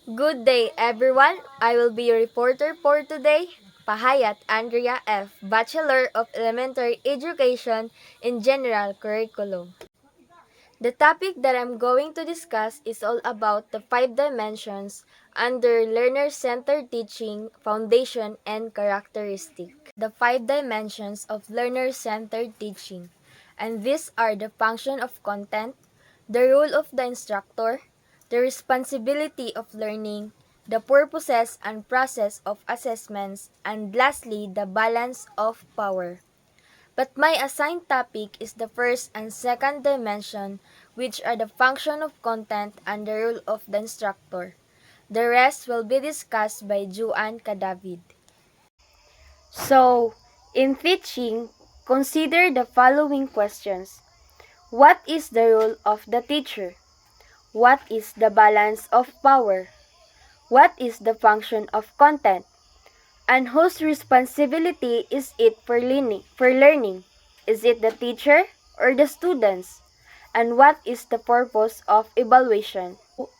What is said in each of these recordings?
Good day, everyone. I will be your reporter for today. Pahayat Andrea F., Bachelor of Elementary Education in General Curriculum. The topic that I'm going to discuss is all about the 5 dimensions under learner-centered teaching, foundation, and characteristic. The 5 dimensions of learner-centered teaching, and these are the function of content, the role of the instructor, the responsibility of learning, the purposes and process of assessments, and lastly, the balance of power. But my assigned topic is the first and second dimension, which are the function of content and the role of the instructor. The rest will be discussed by Juan Cadavid. So, in teaching, consider the following questions. What is the role of the teacher? What is the balance of power? What is the function of content? And whose responsibility is it for learning? Is it the teacher or the students? And what is the purpose of evaluation?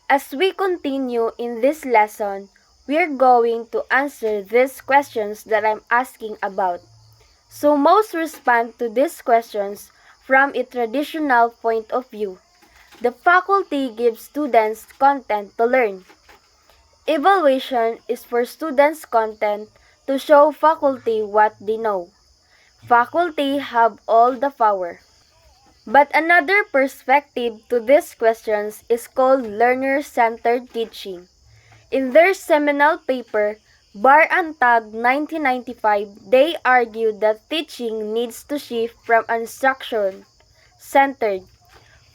As we continue in this lesson, we are going to answer these questions that I'm asking about. So most respond to these questions from a traditional point of view. The faculty gives students content to learn. Evaluation is for students' content to show faculty what they know. Faculty have all the power. But another perspective to these questions is called learner-centered teaching. In their seminal paper, Bar and Tag 1995, they argued that teaching needs to shift from instruction-centered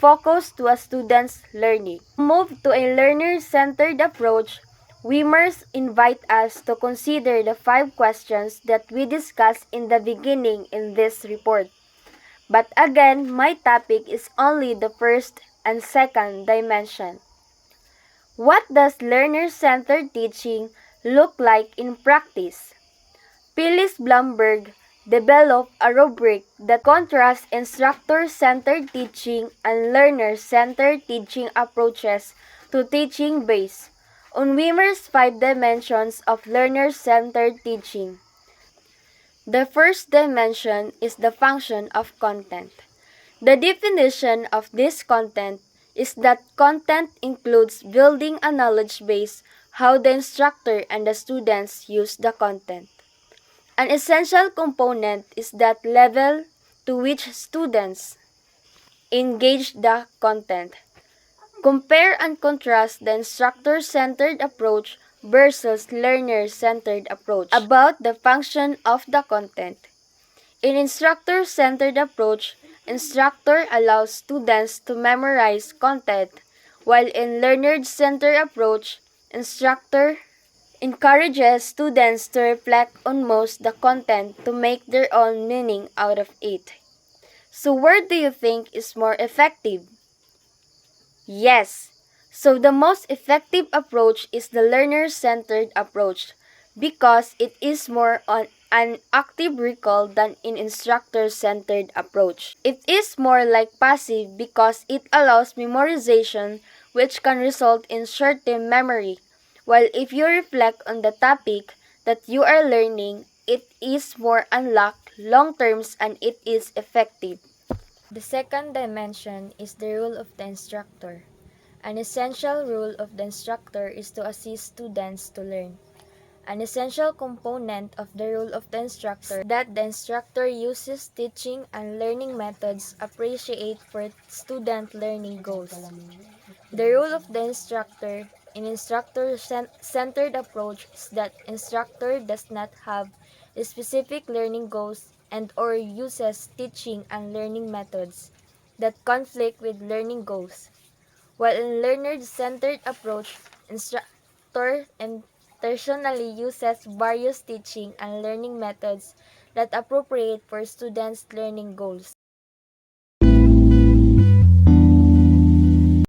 focus to a student's learning. To move to a learner-centered approach, we must invite us to consider the 5 questions that we discussed in the beginning in this report. But again, my topic is only the first and second dimension. What does learner-centered teaching look like in practice? Phyllis Blumberg developed a rubric that contrasts instructor-centered teaching and learner-centered teaching approaches to teaching based on Wimmer's 5 dimensions of learner-centered teaching. The first dimension is the function of content. The definition of this content is that content includes building a knowledge base, how the instructor and the students use the content. An essential component is that level to which students engage the content. Compare and contrast the instructor-centered approach versus learner-centered approach. About the function of the content. In instructor-centered approach, instructor allows students to memorize content, while in learner-centered approach, instructor encourages students to reflect on most the content to make their own meaning out of it. So where do you think is more effective? Yes. So the most effective approach is the learner-centered approach because it is more on an active recall than in instructor-centered approach. It is more like passive because it allows memorization which can result in short-term memory, while if you reflect on the topic that you are learning, it is more unlocked long-term and it is effective. The second dimension is the role of the instructor. An essential role of the instructor is to assist students to learn. An essential component of the role of the instructor is that the instructor uses teaching and learning methods appropriate for student learning goals. The role of the instructor in instructor-centered approach is that instructor does not have specific learning goals and or uses teaching and learning methods that conflict with learning goals. While in learner-centered approach, instructor intentionally uses various teaching and learning methods that appropriate for students' learning goals.